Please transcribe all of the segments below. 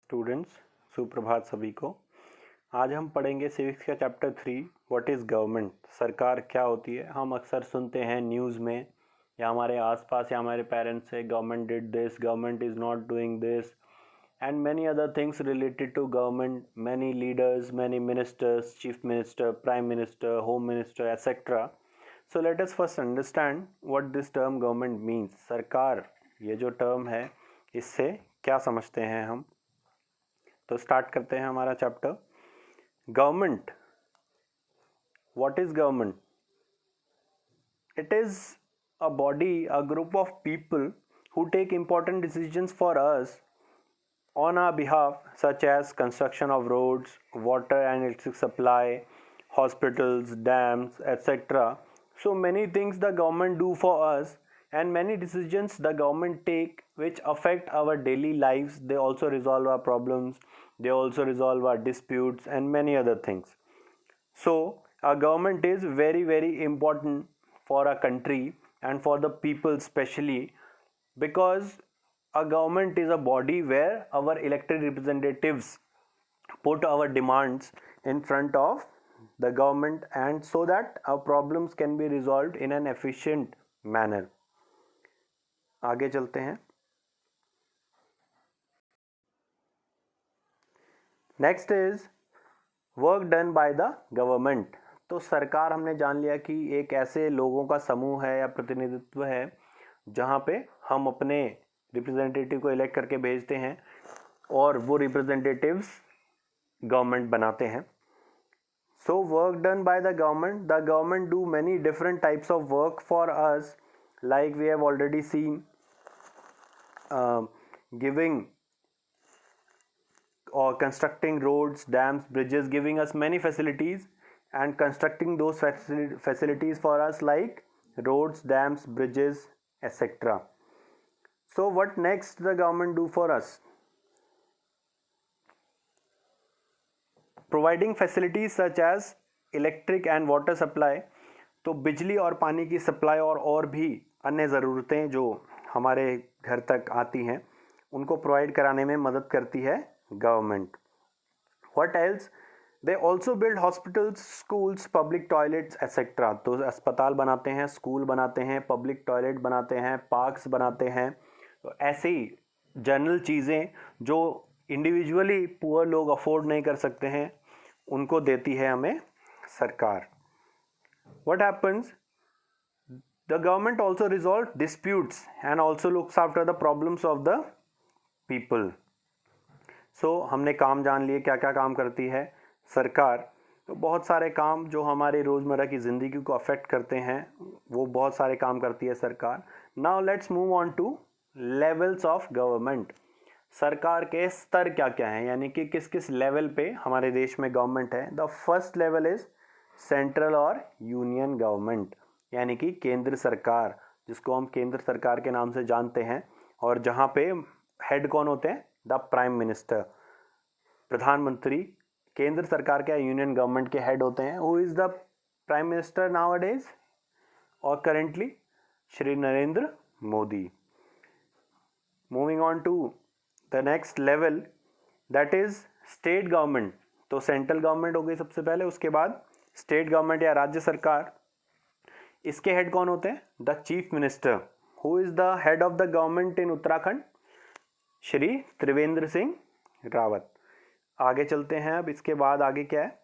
Students, सुप्रभात सभी को। आज हम पढ़ेंगे सिविक्स का चैप्टर 3 व्हाट इज़ गवर्नमेंट। सरकार क्या होती है। हम अक्सर सुनते हैं न्यूज़ में या हमारे आसपास या हमारे पेरेंट्स से, government did this, government is not doing this and many other things related to government. Many leaders, many ministers, chief minister, prime minister, home minister, etc. So let us first understand what this term government means. सरकार, ये जो term है, इससे क्या समझते हैं हम। तो स्टार्ट करते हैं हमारा chapter. Government, what is government? It is a body, a group of people who take important decisions for us on our behalf, such as construction of roads, water and electric supply, hospitals, dams, etc. So many things the government do for us, and many decisions the government take which affect our daily lives. They also resolve our problems, they also resolve our disputes and many other things. So our government is very important for our country and for the people especially, because a government is a body where our elected representatives put our demands in front of the government, and so that our problems can be resolved in an efficient manner. आगे चलते हैं। Next is work done by the government. तो सरकार हमने जान लिया कि एक ऐसे लोगों का समूह है या प्रतिनिधित्व है जहाँ पे हम अपने रिप्रेजेंटेटिव को इलेक्ट करके भेजते हैं और वो रिप्रेजेंटेटिव्स गवर्नमेंट बनाते हैं। So work done by the government do many different types of work for us, like we have already seen giving or constructing roads, dams, bridges, giving us many facilities and constructing those facilities for us like roads, dams, bridges, etc. So what next the government do for us? Providing facilities such as electric and water supply. तो बिजली और पानी की supply और भी अन्य ज़रूरतें जो हमारे घर तक आती हैं उनको प्रोवाइड कराने में मदद करती है government. What else? They also build hospitals, schools, public toilets, etc. तो अस्पताल बनाते हैं, स्कूल बनाते हैं, पब्लिक टॉयलेट बनाते हैं, पार्क्स बनाते हैं। तो ऐसी जनरल चीज़ें जो इंडिविजुअली पुअर लोग अफोर्ड नहीं कर सकते हैं उनको देती है हमें सरकार। What happens? The government also resolves disputes and also looks after the problems of the people. सो हमने काम जान लिए क्या क्या काम करती है सरकार। तो बहुत सारे काम जो हमारी रोज़मर्रा की ज़िंदगी को अफेक्ट करते हैं वो बहुत सारे काम करती है सरकार। Now let's move on two levels of government. सरकार के स्तर क्या क्या हैं, यानी कि किस किस लेवल पे हमारे देश में गवर्नमेंट है। The first level is central और यूनियन गवर्नमेंट, यानी कि केंद्र सरकार, जिसको हम केंद्र सरकार के नाम से जानते हैं, और जहाँ पे हेड कौन होते हैं? द प्राइम मिनिस्टर, प्रधानमंत्री। केंद्र सरकार के यूनियन गवर्नमेंट के हेड होते हैं। Who is the prime minister nowadays और currently? Shri Narendra Modi. Moving on to the next level, that is state government. तो सेंट्रल गवर्नमेंट हो गई सबसे पहले, उसके बाद स्टेट गवर्नमेंट या राज्य सरकार। इसके हेड कौन होते हैं? The chief minister. Who is the head of the government in Uttarakhand? Shri Trivendra Singh Rawat. आगे चलते हैं। अब इसके बाद आगे क्या है?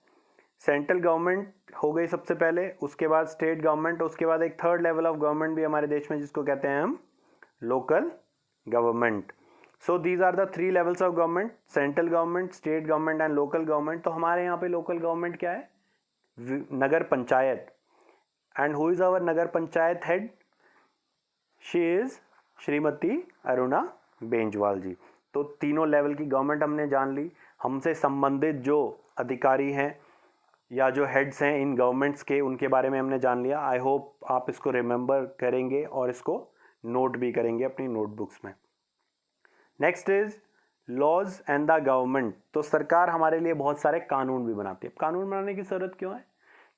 सेंट्रल गवर्नमेंट हो गई सबसे पहले, उसके बाद स्टेट गवर्नमेंट, उसके बाद एक थर्ड लेवल ऑफ गवर्नमेंट भी हमारे देश में जिसको कहते हैं हम local government. So these are the three levels of government, central government, state government and local government. तो हमारे यहाँ पे लोकल गवर्नमेंट क्या है? Nagar Panchayat. And who is our Nagar Panchayat head? She is Shrimati Aruna Benjwal ji. तो तीनों लेवल की गवर्नमेंट हमने जान ली। हमसे संबंधित जो अधिकारी हैं या जो हेड्स हैं इन गवर्नमेंट्स के, उनके बारे में हमने जान लिया। आई होप आप इसको रिमेंबर करेंगे और इसको नोट भी करेंगे अपनी नोटबुक्स में। Next is laws and the government. तो सरकार हमारे लिए बहुत सारे कानून भी बनाती है। कानून बनाने की ज़रूरत क्यों है?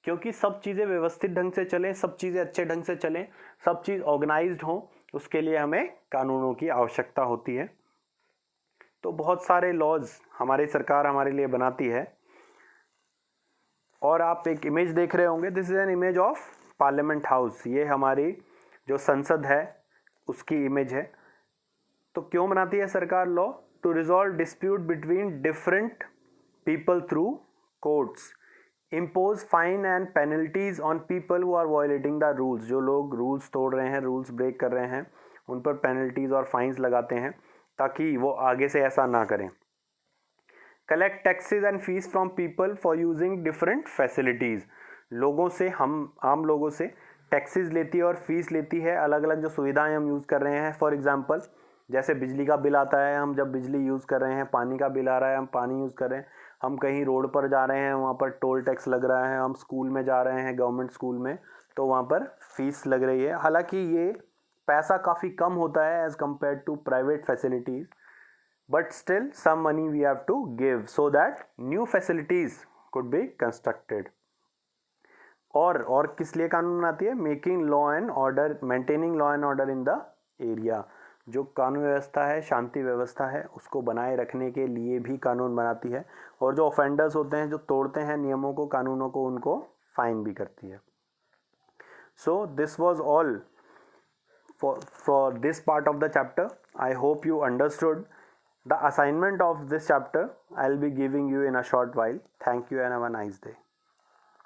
क्योंकि सब चीज़ें व्यवस्थित ढंग से चलें, सब चीज़ें अच्छे ढंग से चलें, सब चीज़ ऑर्गेनाइज्ड हों, उसके लिए हमें कानूनों की आवश्यकता होती है। तो बहुत सारे लॉज हमारी सरकार हमारे लिए बनाती है। और आप एक इमेज देख रहे होंगे, this is an image of parliament house. ये हमारी जो संसद है उसकी इमेज है। तो क्यों बनाती है सरकार law? To resolve dispute between different people through courts, impose fine and penalties on people who are violating the rules. जो लोग रूल्स तोड़ रहे हैं, रूल्स ब्रेक कर रहे हैं, उन पर पेनल्टीज और फाइन्स लगाते हैं ताकि वो आगे से ऐसा ना करें। Collect taxes and fees from people for using different facilities. लोगों से, हम आम लोगों से टैक्सेस लेती है और फीस लेती है, अलग अलग जो सुविधाएं हम यूज़ कर रहे हैं। फॉर एग्जांपल, जैसे बिजली का बिल आता है, हम जब बिजली यूज़ कर रहे हैं, पानी का बिल आ रहा है, हम पानी यूज़ कर रहे हैं, हम कहीं रोड पर जा रहे हैं, वहाँ पर टोल टैक्स लग रहा है, हम स्कूल में जा रहे हैं गवर्नमेंट स्कूल में, तो वहाँ पर फीस लग रही है। हालांकि ये पैसा काफ़ी कम होता है as compare to private facilities, but still some money we have to give so that new facilities could be constructed। और किस लिए कानून बनाती है? Making law and order, maintaining law and order in the area. जो कानून व्यवस्था है, शांति व्यवस्था है, उसको बनाए रखने के लिए भी कानून बनाती है। और जो ऑफेंडर्स होते हैं, जो तोड़ते हैं नियमों को, कानूनों को, उनको फाइन भी करती है। So this was all for this part of the chapter. I hope you understood. The assignment of this chapter I'll be giving you in a short while. Thank you and have a nice day.